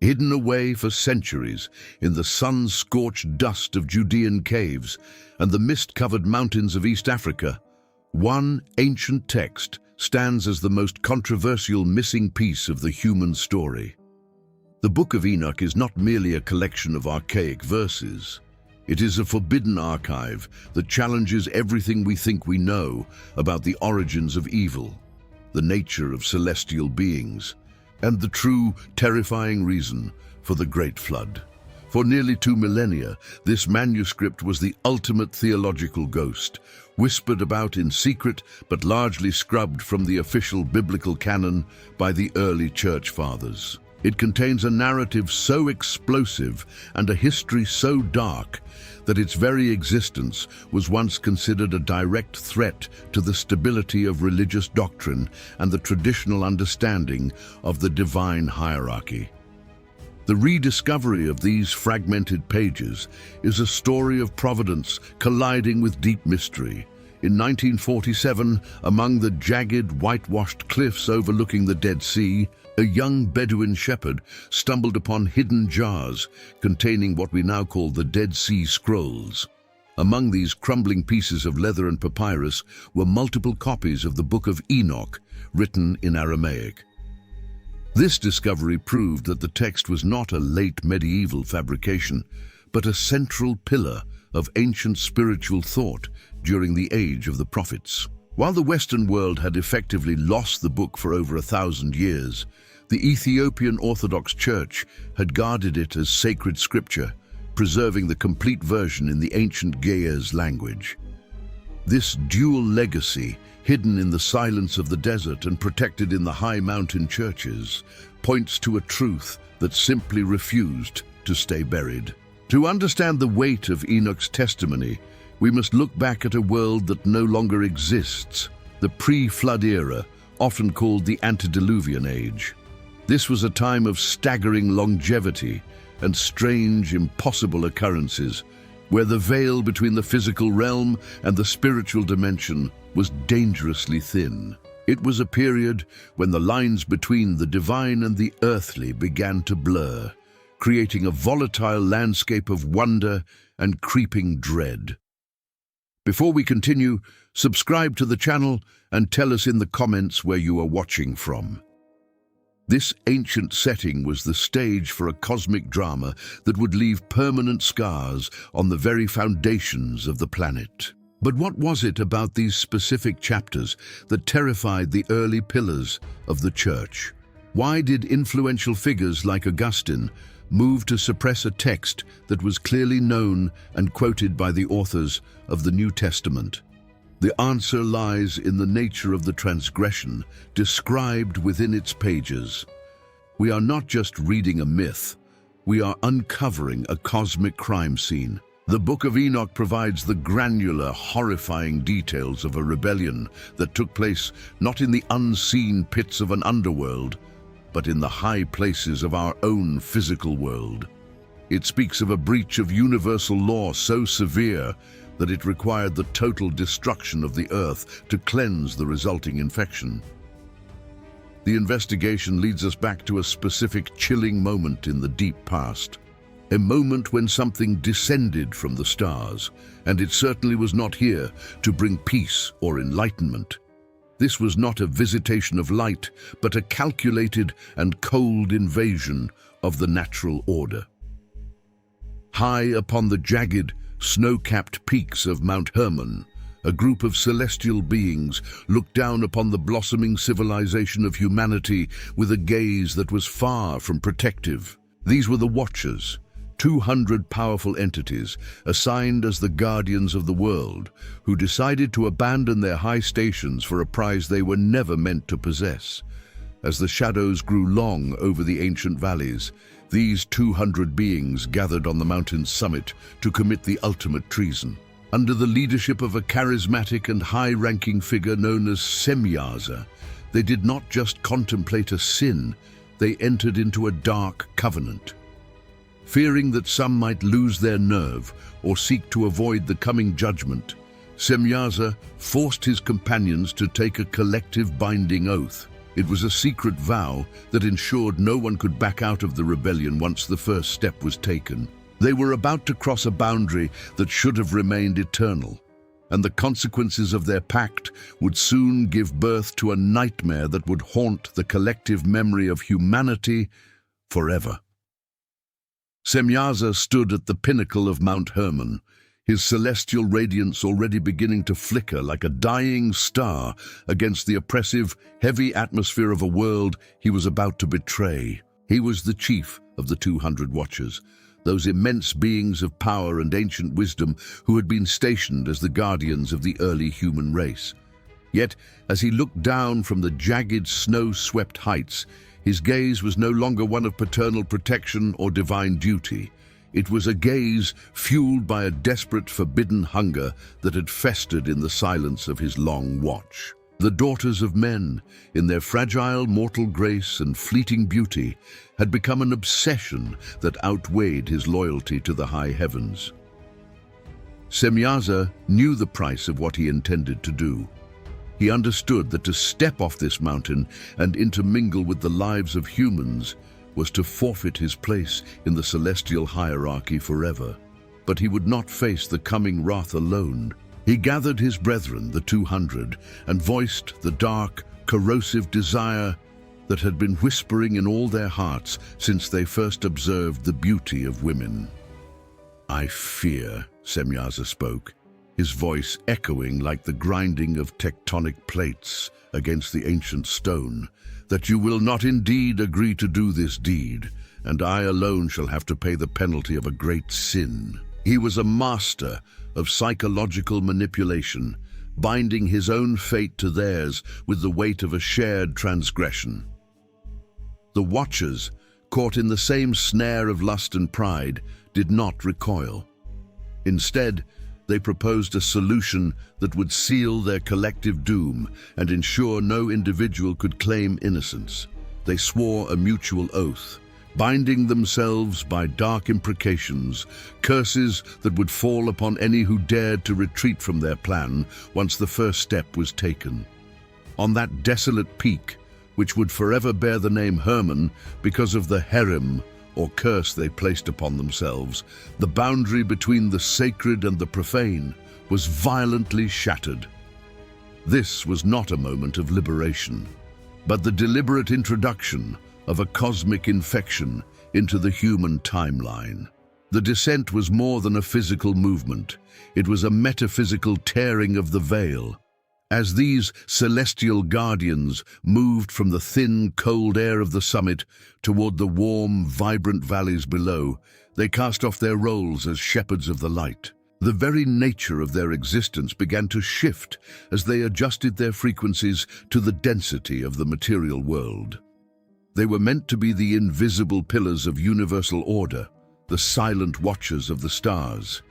hidden away for centuries in the sun-scorched dust of Judean caves and the mist-covered mountains of East Africa, one ancient text stands as the most controversial missing piece of the human story. The Book of Enoch is not merely a collection of archaic verses. It is a forbidden archive that challenges everything we think we know about the origins of evil, the nature of celestial beings, and the true, terrifying reason for the Great Flood. For nearly 2 millennia, this manuscript was the ultimate theological ghost, whispered about in secret but largely scrubbed from the official biblical canon by the early church fathers. It contains a narrative so explosive and a history so dark that its very existence was once considered a direct threat to the stability of religious doctrine and the traditional understanding of the divine hierarchy. The rediscovery of these fragmented pages is a story of providence colliding with deep mystery. In 1947, among the jagged, whitewashed cliffs overlooking the Dead Sea, a young Bedouin shepherd stumbled upon hidden jars containing what we now call the Dead Sea Scrolls. Among these crumbling pieces of leather and papyrus were multiple copies of the Book of Enoch, written in Aramaic. This discovery proved that the text was not a late medieval fabrication, but a central pillar of ancient spiritual thought during the age of the prophets. While the Western world had effectively lost the book for over 1,000 years, the Ethiopian Orthodox Church had guarded it as sacred scripture, preserving the complete version in the ancient Ge'ez language. This dual legacy, hidden in the silence of the desert and protected in the high mountain churches, points to a truth that simply refused to stay buried. To understand the weight of Enoch's testimony, we must look back at a world that no longer exists, the pre-flood era, often called the antediluvian age. This was a time of staggering longevity and strange, impossible occurrences, where the veil between the physical realm and the spiritual dimension was dangerously thin. It was a period when the lines between the divine and the earthly began to blur, creating a volatile landscape of wonder and creeping dread. Before we continue, subscribe to the channel and tell us in the comments where you are watching from. This ancient setting was the stage for a cosmic drama that would leave permanent scars on the very foundations of the planet. But what was it about these specific chapters that terrified the early pillars of the church? Why did influential figures like Augustine move to suppress a text that was clearly known and quoted by the authors of the New Testament? The answer lies in the nature of the transgression described within its pages. We are not just reading a myth, we are uncovering a cosmic crime scene. The Book of Enoch provides the granular, horrifying details of a rebellion that took place not in the unseen pits of an underworld, but in the high places of our own physical world. It speaks of a breach of universal law so severe that it required the total destruction of the earth to cleanse the resulting infection. The investigation leads us back to a specific chilling moment in the deep past, a moment when something descended from the stars, and it certainly was not here to bring peace or enlightenment. This was not a visitation of light, but a calculated and cold invasion of the natural order. High upon the jagged, snow-capped peaks of Mount Hermon, a group of celestial beings looked down upon the blossoming civilization of humanity with a gaze that was far from protective. These were the Watchers, 200 powerful entities assigned as the guardians of the world, who decided to abandon their high stations for a prize they were never meant to possess. As the shadows grew long over the ancient valleys, these 200 beings gathered on the mountain's summit to commit the ultimate treason. Under the leadership of a charismatic and high-ranking figure known as Semyaza, they did not just contemplate a sin, they entered into a dark covenant. Fearing that some might lose their nerve or seek to avoid the coming judgment, Semyaza forced his companions to take a collective binding oath. It was a secret vow that ensured no one could back out of the rebellion once the first step was taken. They were about to cross a boundary that should have remained eternal, and the consequences of their pact would soon give birth to a nightmare that would haunt the collective memory of humanity forever. Semyaza stood at the pinnacle of Mount Hermon, his celestial radiance already beginning to flicker like a dying star against the oppressive, heavy atmosphere of a world he was about to betray. He was the chief of the 200 Watchers, those immense beings of power and ancient wisdom who had been stationed as the guardians of the early human race. Yet, as he looked down from the jagged, snow-swept heights, his gaze was no longer one of paternal protection or divine duty. It was a gaze fueled by a desperate, forbidden hunger that had festered in the silence of his long watch. The daughters of men, in their fragile mortal grace and fleeting beauty, had become an obsession that outweighed his loyalty to the high heavens. Semyaza knew the price of what he intended to do. He understood that to step off this mountain and intermingle with the lives of humans was to forfeit his place in the celestial hierarchy forever. But he would not face the coming wrath alone. He gathered his brethren, the 200, and voiced the dark, corrosive desire that had been whispering in all their hearts since they first observed the beauty of women. "I fear," Semyaza spoke, his voice echoing like the grinding of tectonic plates against the ancient stone, "that you will not indeed agree to do this deed, and I alone shall have to pay the penalty of a great sin." He was a master of psychological manipulation, binding his own fate to theirs with the weight of a shared transgression. The Watchers, caught in the same snare of lust and pride, did not recoil. Instead, they proposed a solution that would seal their collective doom and ensure no individual could claim innocence. They swore a mutual oath, binding themselves by dark imprecations, curses that would fall upon any who dared to retreat from their plan once the first step was taken. On that desolate peak, which would forever bear the name Hermon because of the herem, or curse they placed upon themselves, the boundary between the sacred and the profane was violently shattered. This was not a moment of liberation, but the deliberate introduction of a cosmic infection into the human timeline. The descent was more than a physical movement. It was a metaphysical tearing of the veil. As these celestial guardians moved from the thin, cold air of the summit toward the warm, vibrant valleys below, they cast off their roles as shepherds of the light. The very nature of their existence began to shift as they adjusted their frequencies to the density of the material world. They were meant to be the invisible pillars of universal order, the silent watchers of the stars.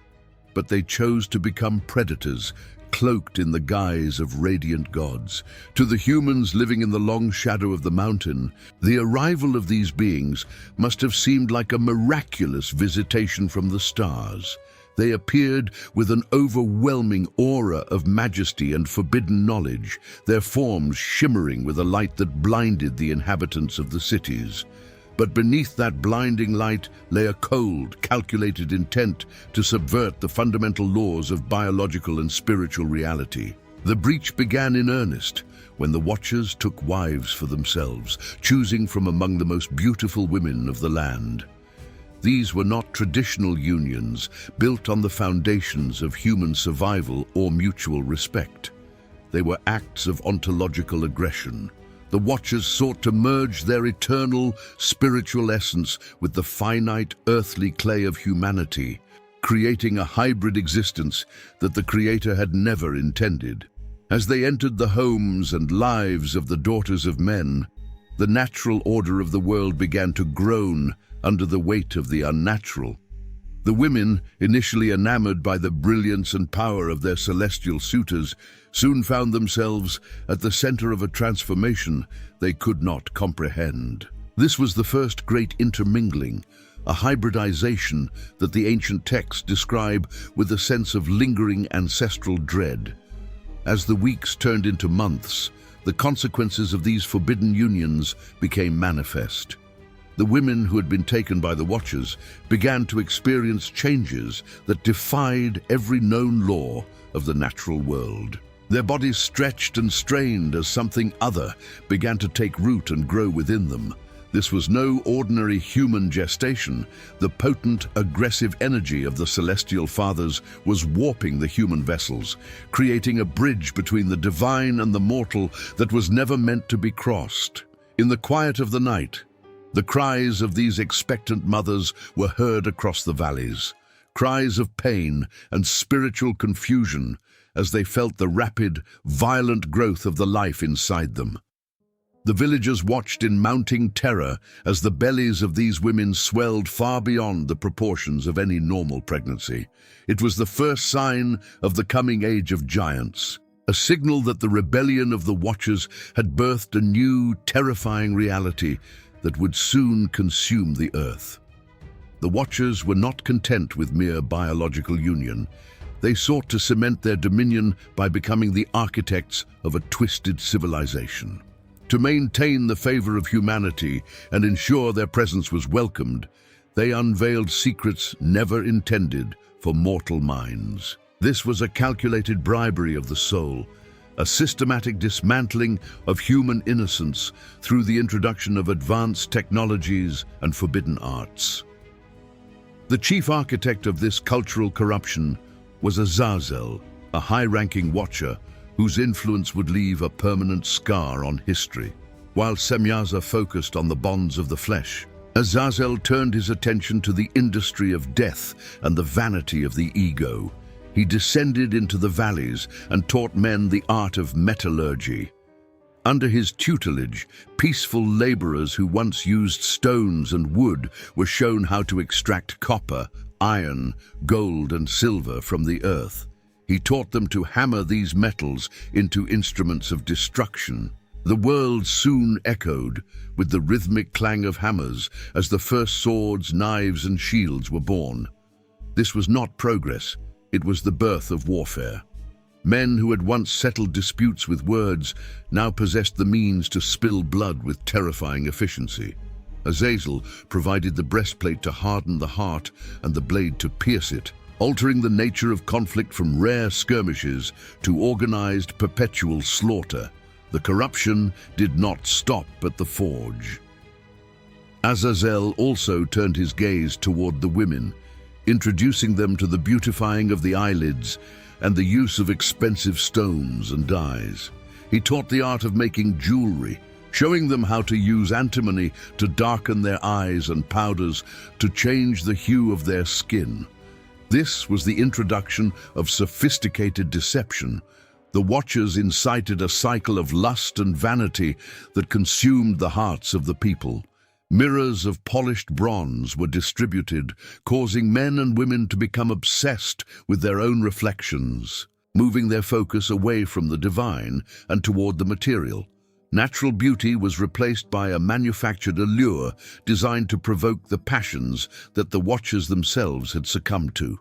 But they chose to become predators, cloaked in the guise of radiant gods. To the humans living in the long shadow of the mountain, the arrival of these beings must have seemed like a miraculous visitation from the stars. They appeared with an overwhelming aura of majesty and forbidden knowledge, their forms shimmering with a light that blinded the inhabitants of the cities. But beneath that blinding light lay a cold, calculated intent to subvert the fundamental laws of biological and spiritual reality. The breach began in earnest when the Watchers took wives for themselves, choosing from among the most beautiful women of the land. These were not traditional unions built on the foundations of human survival or mutual respect. They were acts of ontological aggression. The Watchers sought to merge their eternal, spiritual essence with the finite, earthly clay of humanity, creating a hybrid existence that the Creator had never intended. As they entered the homes and lives of the daughters of men, the natural order of the world began to groan under the weight of the unnatural. The women, initially enamored by the brilliance and power of their celestial suitors, soon found themselves at the center of a transformation they could not comprehend. This was the first great intermingling, a hybridization that the ancient texts describe with a sense of lingering ancestral dread. As the weeks turned into months, the consequences of these forbidden unions became manifest. The women who had been taken by the Watchers began to experience changes that defied every known law of the natural world. Their bodies stretched and strained as something other began to take root and grow within them. This was no ordinary human gestation. The potent, aggressive energy of the Celestial Fathers was warping the human vessels, creating a bridge between the divine and the mortal that was never meant to be crossed. In the quiet of the night, the cries of these expectant mothers were heard across the valleys, cries of pain and spiritual confusion as they felt the rapid, violent growth of the life inside them. The villagers watched in mounting terror as the bellies of these women swelled far beyond the proportions of any normal pregnancy. It was the first sign of the coming age of giants, a signal that the rebellion of the Watchers had birthed a new, terrifying reality that would soon consume the earth. The Watchers were not content with mere biological union. They sought to cement their dominion by becoming the architects of a twisted civilization. To maintain the favor of humanity and ensure their presence was welcomed, they unveiled secrets never intended for mortal minds. This was a calculated bribery of the soul, a systematic dismantling of human innocence through the introduction of advanced technologies and forbidden arts. The chief architect of this cultural corruption was Azazel, a high-ranking watcher whose influence would leave a permanent scar on history. While Semyaza focused on the bonds of the flesh, Azazel turned his attention to the industry of death and the vanity of the ego. He descended into the valleys and taught men the art of metallurgy. Under his tutelage, peaceful laborers who once used stones and wood were shown how to extract copper, iron, gold, and silver from the earth. He taught them to hammer these metals into instruments of destruction. The world soon echoed with the rhythmic clang of hammers as the first swords, knives, and shields were born. This was not progress, it was the birth of warfare. Men who had once settled disputes with words now possessed the means to spill blood with terrifying efficiency. Azazel provided the breastplate to harden the heart and the blade to pierce it, altering the nature of conflict from rare skirmishes to organized, perpetual slaughter. The corruption did not stop at the forge. Azazel also turned his gaze toward the women, introducing them to the beautifying of the eyelids and the use of expensive stones and dyes. He taught the art of making jewelry, showing them how to use antimony to darken their eyes and powders to change the hue of their skin. This was the introduction of sophisticated deception. The Watchers incited a cycle of lust and vanity that consumed the hearts of the people. Mirrors of polished bronze were distributed, causing men and women to become obsessed with their own reflections, moving their focus away from the divine and toward the material. Natural beauty was replaced by a manufactured allure designed to provoke the passions that the Watchers themselves had succumbed to.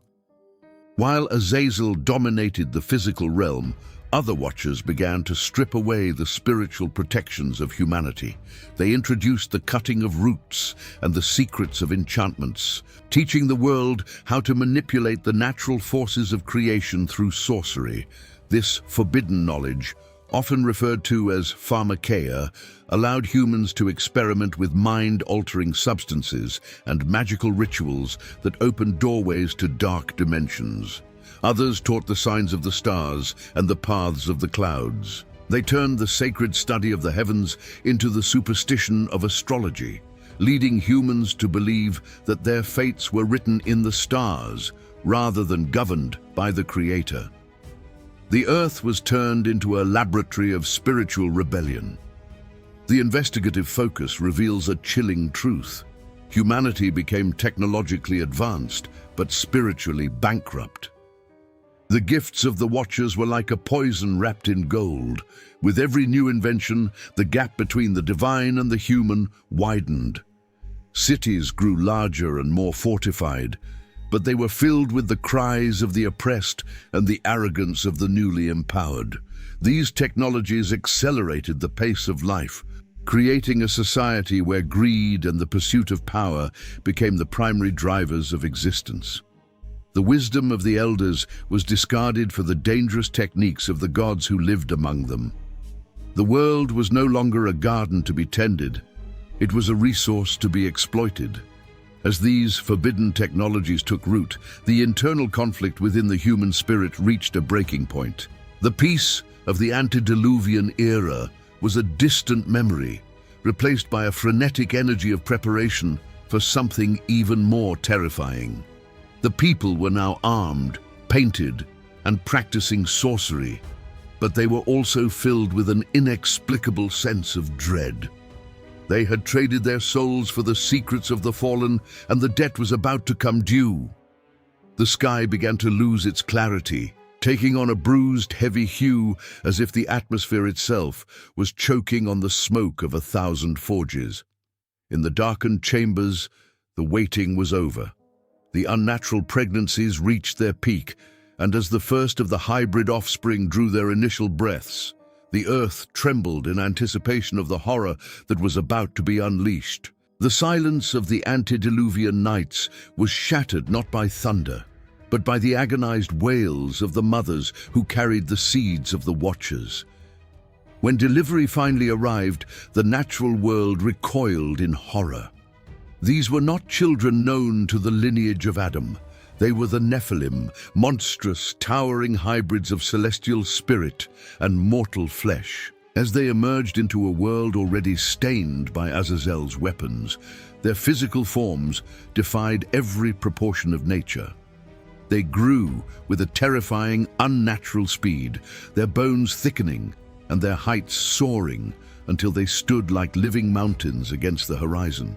While Azazel dominated the physical realm, other Watchers began to strip away the spiritual protections of humanity. They introduced the cutting of roots and the secrets of enchantments, teaching the world how to manipulate the natural forces of creation through sorcery. This forbidden knowledge, often referred to as pharmakeia, allowed humans to experiment with mind-altering substances and magical rituals that opened doorways to dark dimensions. Others taught the signs of the stars and the paths of the clouds. They turned the sacred study of the heavens into the superstition of astrology, leading humans to believe that their fates were written in the stars rather than governed by the Creator. The earth was turned into a laboratory of spiritual rebellion. The investigative focus reveals a chilling truth. Humanity became technologically advanced, but spiritually bankrupt. The gifts of the Watchers were like a poison wrapped in gold. With every new invention, the gap between the divine and the human widened. Cities grew larger and more fortified, but they were filled with the cries of the oppressed and the arrogance of the newly empowered. These technologies accelerated the pace of life, creating a society where greed and the pursuit of power became the primary drivers of existence. The wisdom of the elders was discarded for the dangerous techniques of the gods who lived among them. The world was no longer a garden to be tended. It was a resource to be exploited. As these forbidden technologies took root, the internal conflict within the human spirit reached a breaking point. The peace of the antediluvian era was a distant memory, replaced by a frenetic energy of preparation for something even more terrifying. The people were now armed, painted, and practicing sorcery, but they were also filled with an inexplicable sense of dread. They had traded their souls for the secrets of the fallen, and the debt was about to come due. The sky began to lose its clarity, taking on a bruised, heavy hue as if the atmosphere itself was choking on the smoke of 1,000 forges. In the darkened chambers, the waiting was over. The unnatural pregnancies reached their peak, and as the first of the hybrid offspring drew their initial breaths, the earth trembled in anticipation of the horror that was about to be unleashed. The silence of the antediluvian nights was shattered not by thunder, but by the agonized wails of the mothers who carried the seeds of the watchers. When delivery finally arrived, the natural world recoiled in horror. These were not children known to the lineage of Adam. They were the Nephilim, monstrous, towering hybrids of celestial spirit and mortal flesh. As they emerged into a world already stained by Azazel's weapons, their physical forms defied every proportion of nature. They grew with a terrifying, unnatural speed, their bones thickening and their heights soaring until they stood like living mountains against the horizon.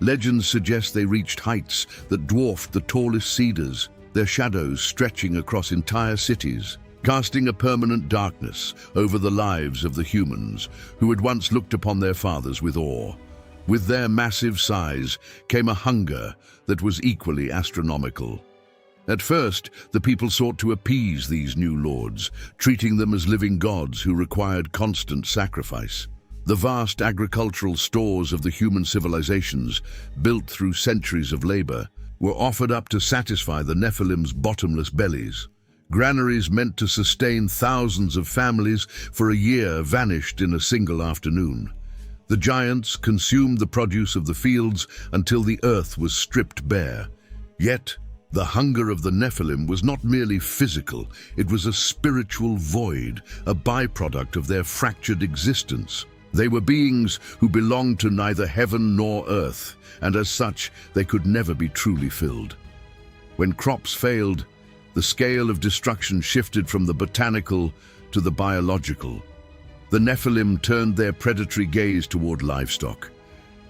Legends suggest they reached heights that dwarfed the tallest cedars, their shadows stretching across entire cities, casting a permanent darkness over the lives of the humans who had once looked upon their fathers with awe. With their massive size came a hunger that was equally astronomical. At first, the people sought to appease these new lords, treating them as living gods who required constant sacrifice. The vast agricultural stores of the human civilizations, built through centuries of labor, were offered up to satisfy the Nephilim's bottomless bellies. Granaries meant to sustain thousands of families for a year vanished in a single afternoon. The giants consumed the produce of the fields until the earth was stripped bare. Yet, the hunger of the Nephilim was not merely physical, it was a spiritual void, a byproduct of their fractured existence. They were beings who belonged to neither heaven nor earth, and as such, they could never be truly filled. When crops failed, the scale of destruction shifted from the botanical to the biological. The Nephilim turned their predatory gaze toward livestock.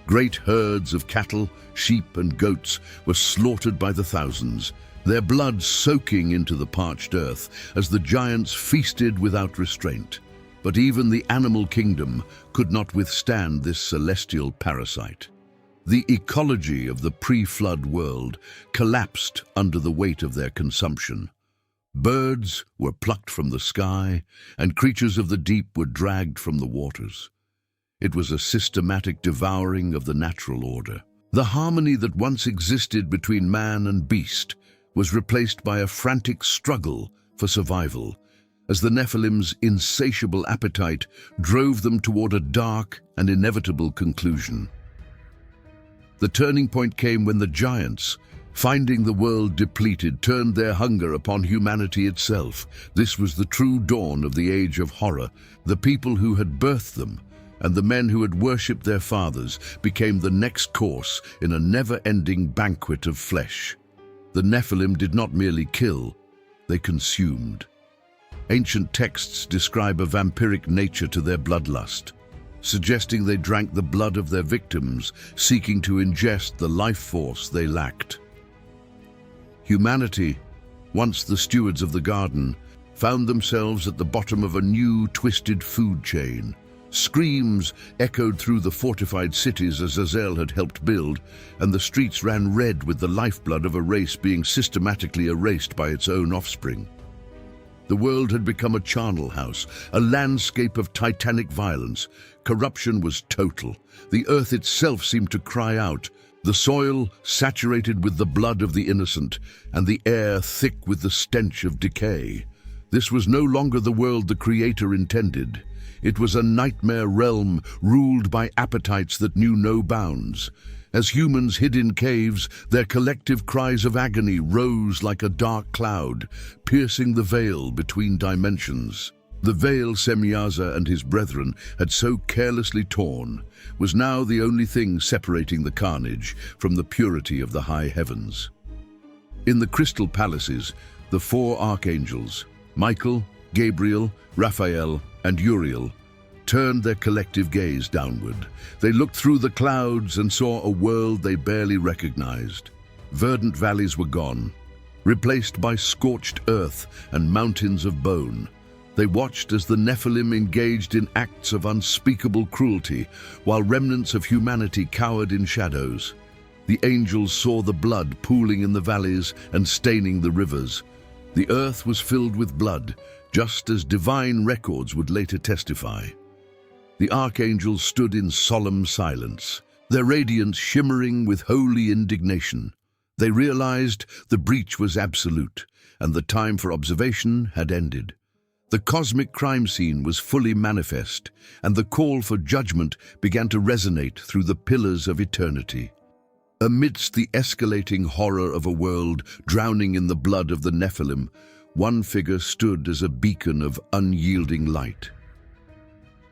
Great herds of cattle, sheep, and goats were slaughtered by the thousands, their blood soaking into the parched earth as the giants feasted without restraint. But even the animal kingdom could not withstand this celestial parasite. The ecology of the pre-flood world collapsed under the weight of their consumption. Birds were plucked from the sky, and creatures of the deep were dragged from the waters. It was a systematic devouring of the natural order. The harmony that once existed between man and beast was replaced by a frantic struggle for survival, as the Nephilim's insatiable appetite drove them toward a dark and inevitable conclusion. The turning point came when the giants, finding the world depleted, turned their hunger upon humanity itself. This was the true dawn of the age of horror. The people who had birthed them and the men who had worshipped their fathers became the next course in a never-ending banquet of flesh. The Nephilim did not merely kill, they consumed. Ancient texts describe a vampiric nature to their bloodlust, suggesting they drank the blood of their victims, seeking to ingest the life force they lacked. Humanity, once the stewards of the garden, found themselves at the bottom of a new, twisted food chain. Screams echoed through the fortified cities Azazel had helped build, and the streets ran red with the lifeblood of a race being systematically erased by its own offspring. The world had become a charnel house, a landscape of titanic violence. Corruption was total. The earth itself seemed to cry out, the soil saturated with the blood of the innocent, and the air thick with the stench of decay. This was no longer the world the Creator intended. It was a nightmare realm ruled by appetites that knew no bounds. As humans hid in caves, their collective cries of agony rose like a dark cloud, piercing the veil between dimensions. The veil Semyaza and his brethren had so carelessly torn was now the only thing separating the carnage from the purity of the high heavens. In the crystal palaces, the four archangels, Michael, Gabriel, Raphael, and Uriel, turned their collective gaze downward. They looked through the clouds and saw a world they barely recognized. Verdant valleys were gone, replaced by scorched earth and mountains of bone. They watched as the Nephilim engaged in acts of unspeakable cruelty, while remnants of humanity cowered in shadows. The angels saw the blood pooling in the valleys and staining the rivers. The earth was filled with blood, just as divine records would later testify. The archangels stood in solemn silence, their radiance shimmering with holy indignation. They realized the breach was absolute, and the time for observation had ended. The cosmic crime scene was fully manifest, and the call for judgment began to resonate through the pillars of eternity. Amidst the escalating horror of a world drowning in the blood of the Nephilim, one figure stood as a beacon of unyielding light.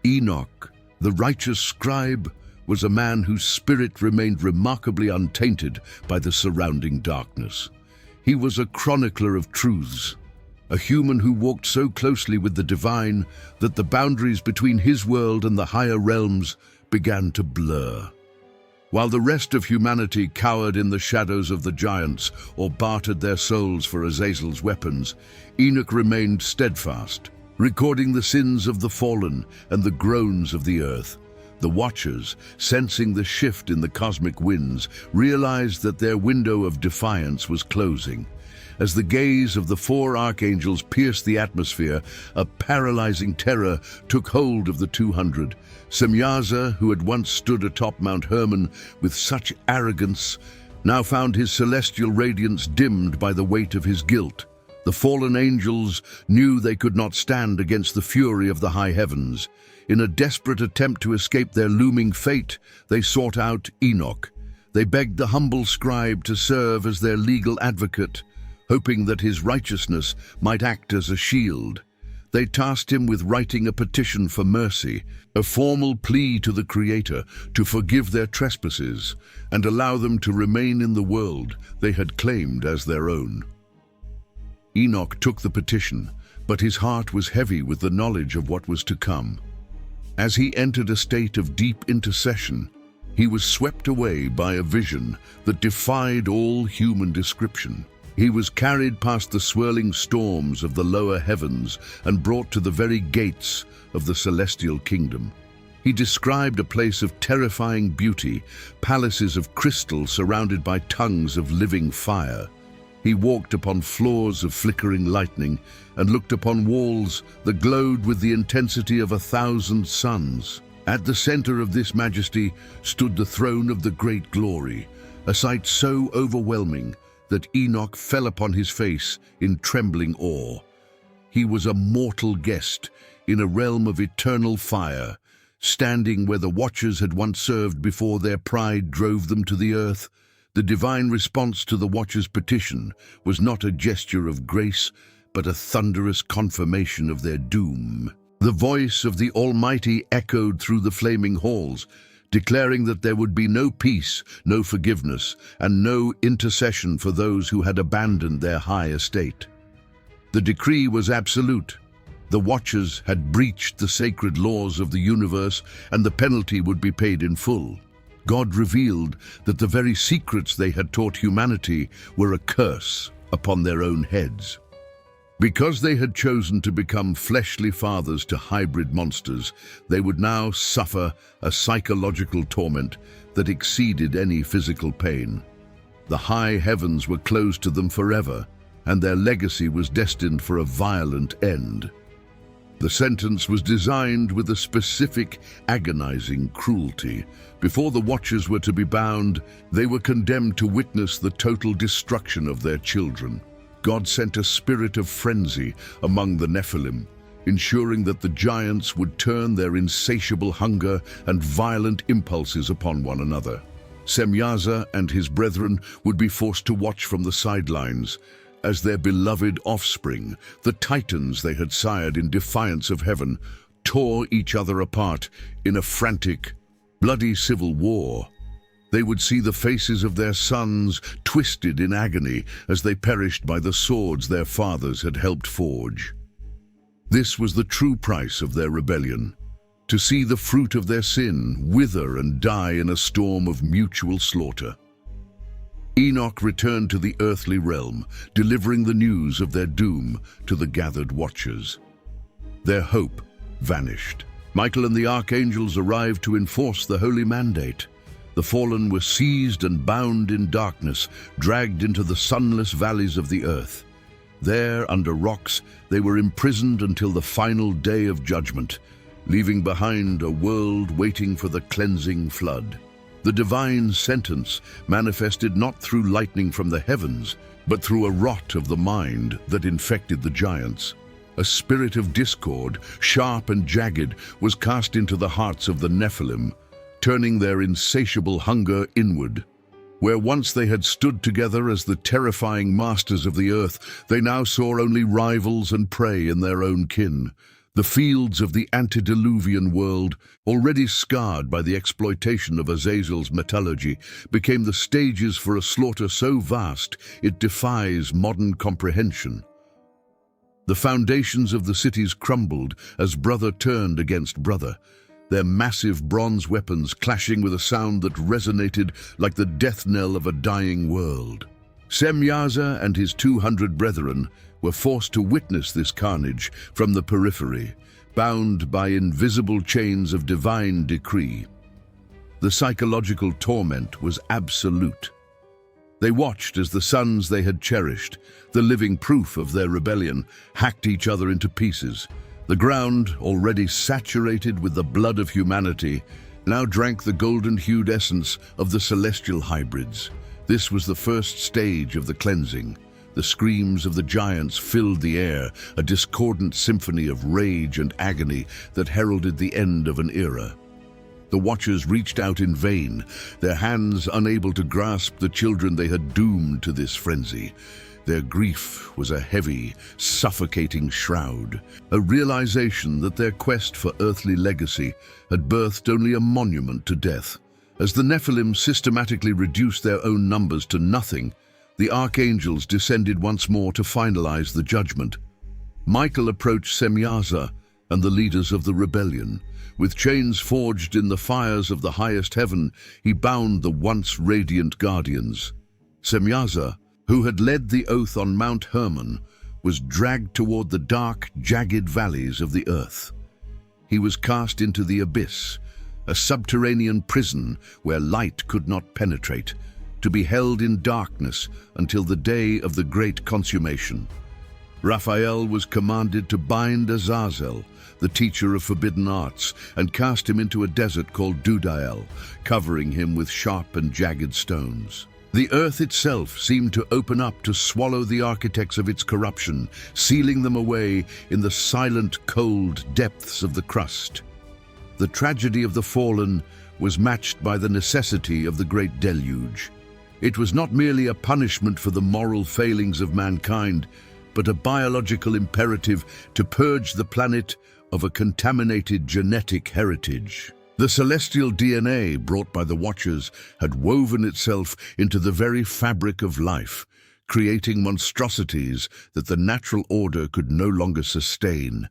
Enoch, the righteous scribe, was a man whose spirit remained remarkably untainted by the surrounding darkness. He was a chronicler of truths, a human who walked so closely with the divine that the boundaries between his world and the higher realms began to blur. While the rest of humanity cowered in the shadows of the giants or bartered their souls for Azazel's weapons, Enoch remained steadfast, recording the sins of the fallen and the groans of the earth. The Watchers, sensing the shift in the cosmic winds, realized that their window of defiance was closing. As the gaze of the four archangels pierced the atmosphere, a paralyzing terror took hold of the 200. Semyaza, who had once stood atop Mount Hermon with such arrogance, now found his celestial radiance dimmed by the weight of his guilt. The fallen angels knew they could not stand against the fury of the high heavens. In a desperate attempt to escape their looming fate, they sought out Enoch. They begged the humble scribe to serve as their legal advocate, hoping that his righteousness might act as a shield. They tasked him with writing a petition for mercy, a formal plea to the Creator to forgive their trespasses and allow them to remain in the world they had claimed as their own. Enoch took the petition, but his heart was heavy with the knowledge of what was to come. As he entered a state of deep intercession, he was swept away by a vision that defied all human description. He was carried past the swirling storms of the lower heavens and brought to the very gates of the celestial kingdom. He described a place of terrifying beauty, palaces of crystal surrounded by tongues of living fire. He walked upon floors of flickering lightning and looked upon walls that glowed with the intensity of 1,000 suns. At the center of this majesty stood the throne of the great glory, a sight so overwhelming that Enoch fell upon his face in trembling awe. He was a mortal guest in a realm of eternal fire, standing where the Watchers had once served before their pride drove them to the earth. The divine response to the Watchers' petition was not a gesture of grace, but a thunderous confirmation of their doom. The voice of the Almighty echoed through the flaming halls, declaring that there would be no peace, no forgiveness, and no intercession for those who had abandoned their high estate. The decree was absolute. The Watchers had breached the sacred laws of the universe, and the penalty would be paid in full. God revealed that the very secrets they had taught humanity were a curse upon their own heads. Because they had chosen to become fleshly fathers to hybrid monsters, they would now suffer a psychological torment that exceeded any physical pain. The high heavens were closed to them forever, and their legacy was destined for a violent end. The sentence was designed with a specific, agonizing cruelty. Before the Watchers were to be bound, they were condemned to witness the total destruction of their children. God sent a spirit of frenzy among the Nephilim, ensuring that the giants would turn their insatiable hunger and violent impulses upon one another. Semyaza and his brethren would be forced to watch from the sidelines as their beloved offspring, the titans they had sired in defiance of heaven, tore each other apart in a frantic, bloody civil war. They would see the faces of their sons twisted in agony as they perished by the swords their fathers had helped forge. This was the true price of their rebellion, to see the fruit of their sin wither and die in a storm of mutual slaughter. Enoch returned to the earthly realm, delivering the news of their doom to the gathered Watchers. Their hope vanished. Michael and the archangels arrived to enforce the holy mandate. The fallen were seized and bound in darkness, dragged into the sunless valleys of the earth. There, under rocks, they were imprisoned until the final day of judgment, leaving behind a world waiting for the cleansing flood. The divine sentence manifested not through lightning from the heavens, but through a rot of the mind that infected the giants. A spirit of discord, sharp and jagged, was cast into the hearts of the Nephilim, turning their insatiable hunger inward. Where once they had stood together as the terrifying masters of the earth, they now saw only rivals and prey in their own kin. The fields of the antediluvian world, already scarred by the exploitation of Azazel's metallurgy, became the stages for a slaughter so vast it defies modern comprehension. The foundations of the cities crumbled as brother turned against brother, their massive bronze weapons clashing with a sound that resonated like the death knell of a dying world. Semyaza and his 200 brethren were forced to witness this carnage from the periphery, bound by invisible chains of divine decree. The psychological torment was absolute. They watched as the sons they had cherished, the living proof of their rebellion, hacked each other into pieces. The ground, already saturated with the blood of humanity, now drank the golden-hued essence of the celestial hybrids. This was the first stage of the cleansing. The screams of the giants filled the air, a discordant symphony of rage and agony that heralded the end of an era. The Watchers reached out in vain, their hands unable to grasp the children they had doomed to this frenzy. Their grief was a heavy, suffocating shroud, a realization that their quest for earthly legacy had birthed only a monument to death. As the Nephilim systematically reduced their own numbers to nothing, the archangels descended once more to finalize the judgment. Michael approached Semyaza and the leaders of the rebellion. With chains forged in the fires of the highest heaven, he bound the once radiant guardians. Semyaza, who had led the oath on Mount Hermon, was dragged toward the dark, jagged valleys of the earth. He was cast into the abyss, a subterranean prison where light could not penetrate, to be held in darkness until the day of the great consummation. Raphael was commanded to bind Azazel, the teacher of forbidden arts, and cast him into a desert called Dudael, covering him with sharp and jagged stones. The earth itself seemed to open up to swallow the architects of its corruption, sealing them away in the silent, cold depths of the crust. The tragedy of the fallen was matched by the necessity of the great deluge. It was not merely a punishment for the moral failings of mankind, but a biological imperative to purge the planet of a contaminated genetic heritage. The celestial DNA brought by the Watchers had woven itself into the very fabric of life, creating monstrosities that the natural order could no longer sustain.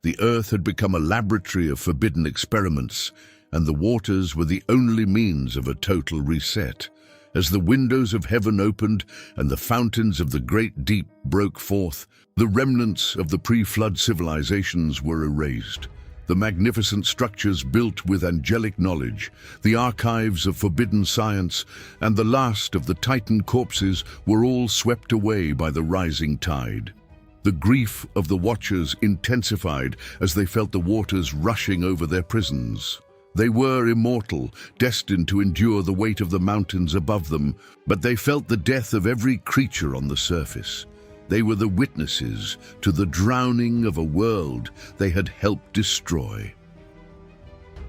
The earth had become a laboratory of forbidden experiments, and the waters were the only means of a total reset. As the windows of heaven opened and the fountains of the great deep broke forth, the remnants of the pre-flood civilizations were erased. The magnificent structures built with angelic knowledge, the archives of forbidden science, and the last of the Titan corpses were all swept away by the rising tide. The grief of the watchers intensified as they felt the waters rushing over their prisons. They were immortal, destined to endure the weight of the mountains above them, but they felt the death of every creature on the surface. They were the witnesses to the drowning of a world they had helped destroy.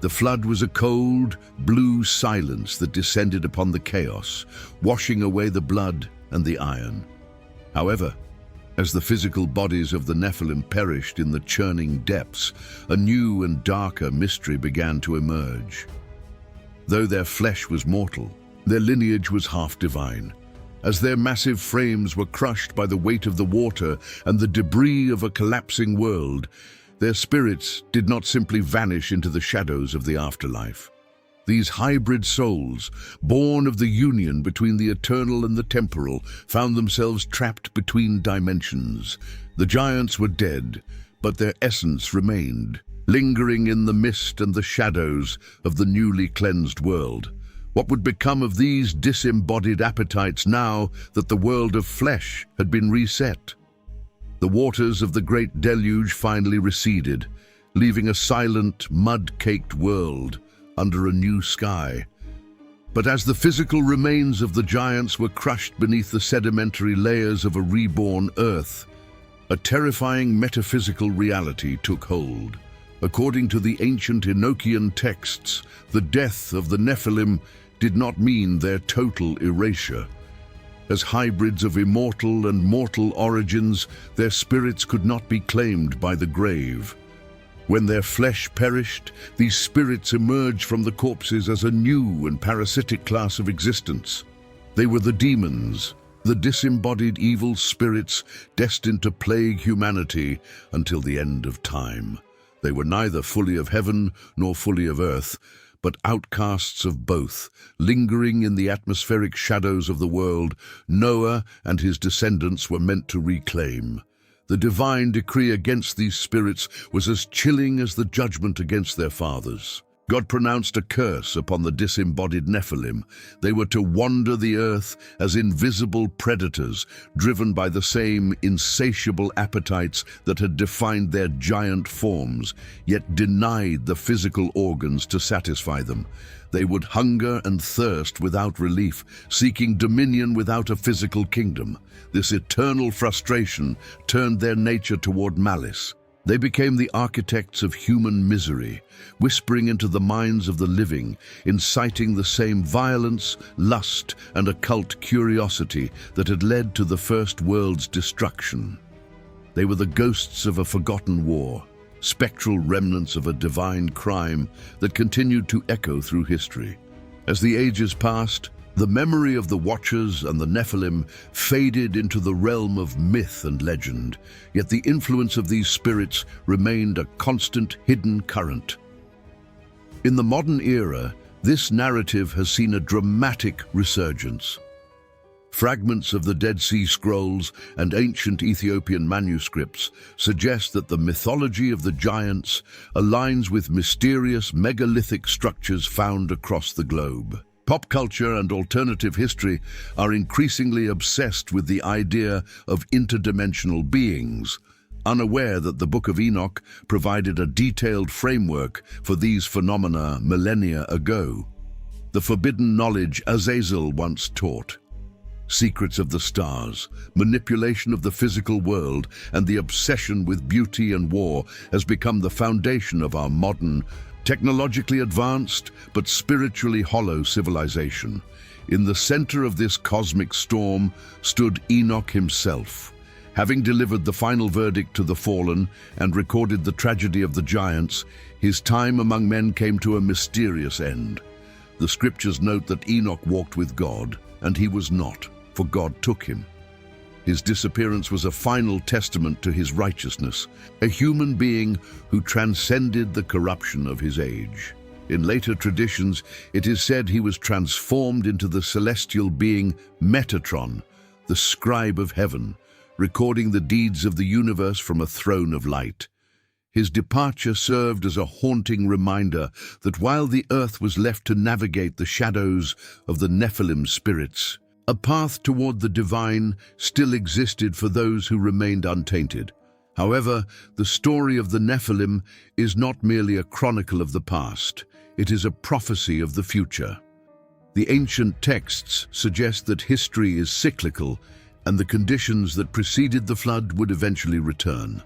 The flood was a cold, blue silence that descended upon the chaos, washing away the blood and the iron. However, as the physical bodies of the Nephilim perished in the churning depths, a new and darker mystery began to emerge. Though their flesh was mortal, their lineage was half divine. As their massive frames were crushed by the weight of the water and the debris of a collapsing world, their spirits did not simply vanish into the shadows of the afterlife. These hybrid souls, born of the union between the eternal and the temporal, found themselves trapped between dimensions. The giants were dead, but their essence remained, lingering in the mist and the shadows of the newly cleansed world. What would become of these disembodied appetites now that the world of flesh had been reset? The waters of the great deluge finally receded, leaving a silent, mud-caked world under a new sky. But as the physical remains of the giants were crushed beneath the sedimentary layers of a reborn earth, a terrifying metaphysical reality took hold. According to the ancient Enochian texts, the death of the Nephilim did not mean their total erasure. As hybrids of immortal and mortal origins, their spirits could not be claimed by the grave. When their flesh perished, these spirits emerged from the corpses as a new and parasitic class of existence. They were the demons, the disembodied evil spirits destined to plague humanity until the end of time. They were neither fully of heaven nor fully of earth, but outcasts of both, lingering in the atmospheric shadows of the world Noah and his descendants were meant to reclaim. The divine decree against these spirits was as chilling as the judgment against their fathers. God pronounced a curse upon the disembodied Nephilim. They were to wander the earth as invisible predators, driven by the same insatiable appetites that had defined their giant forms, yet denied the physical organs to satisfy them. They would hunger and thirst without relief, seeking dominion without a physical kingdom. This eternal frustration turned their nature toward malice. They became the architects of human misery, whispering into the minds of the living, inciting the same violence, lust, and occult curiosity that had led to the first world's destruction. They were the ghosts of a forgotten war, spectral remnants of a divine crime that continued to echo through history. As the ages passed, the memory of the Watchers and the Nephilim faded into the realm of myth and legend, yet the influence of these spirits remained a constant hidden current. In the modern era, this narrative has seen a dramatic resurgence. Fragments of the Dead Sea Scrolls and ancient Ethiopian manuscripts suggest that the mythology of the giants aligns with mysterious megalithic structures found across the globe. Pop culture and alternative history are increasingly obsessed with the idea of interdimensional beings, unaware that the Book of Enoch provided a detailed framework for these phenomena millennia ago. The forbidden knowledge Azazel once taught, secrets of the stars, manipulation of the physical world, and the obsession with beauty and war has become the foundation of our modern, technologically advanced but spiritually hollow civilization. In the center of this cosmic storm stood Enoch himself. Having delivered the final verdict to the fallen and recorded the tragedy of the giants, his time among men came to a mysterious end. The scriptures note that Enoch walked with God, and he was not, for God took him. His disappearance was a final testament to his righteousness, a human being who transcended the corruption of his age. In later traditions, it is said he was transformed into the celestial being Metatron, the scribe of heaven, recording the deeds of the universe from a throne of light. His departure served as a haunting reminder that while the earth was left to navigate the shadows of the Nephilim spirits, a path toward the divine still existed for those who remained untainted. However, the story of the Nephilim is not merely a chronicle of the past, it is a prophecy of the future. The ancient texts suggest that history is cyclical and the conditions that preceded the flood would eventually return.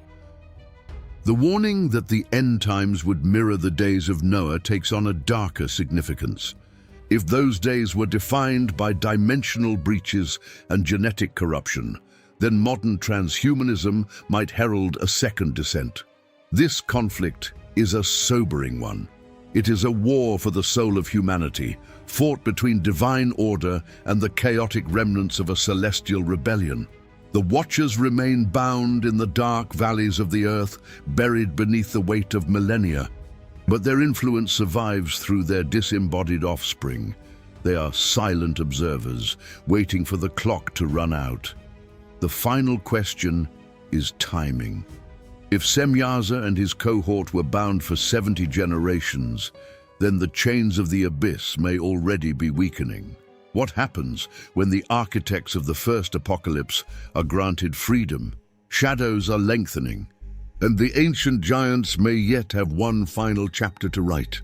The warning that the end times would mirror the days of Noah takes on a darker significance. If those days were defined by dimensional breaches and genetic corruption, then modern transhumanism might herald a second descent. This conflict is a sobering one. It is a war for the soul of humanity, fought between divine order and the chaotic remnants of a celestial rebellion. The Watchers remain bound in the dark valleys of the earth, buried beneath the weight of millennia. But their influence survives through their disembodied offspring. They are silent observers, waiting for the clock to run out. The final question is timing. If Semyaza and his cohort were bound for 70 generations, then the chains of the abyss may already be weakening. What happens when the architects of the first apocalypse are granted freedom? Shadows are lengthening, and the ancient giants may yet have one final chapter to write.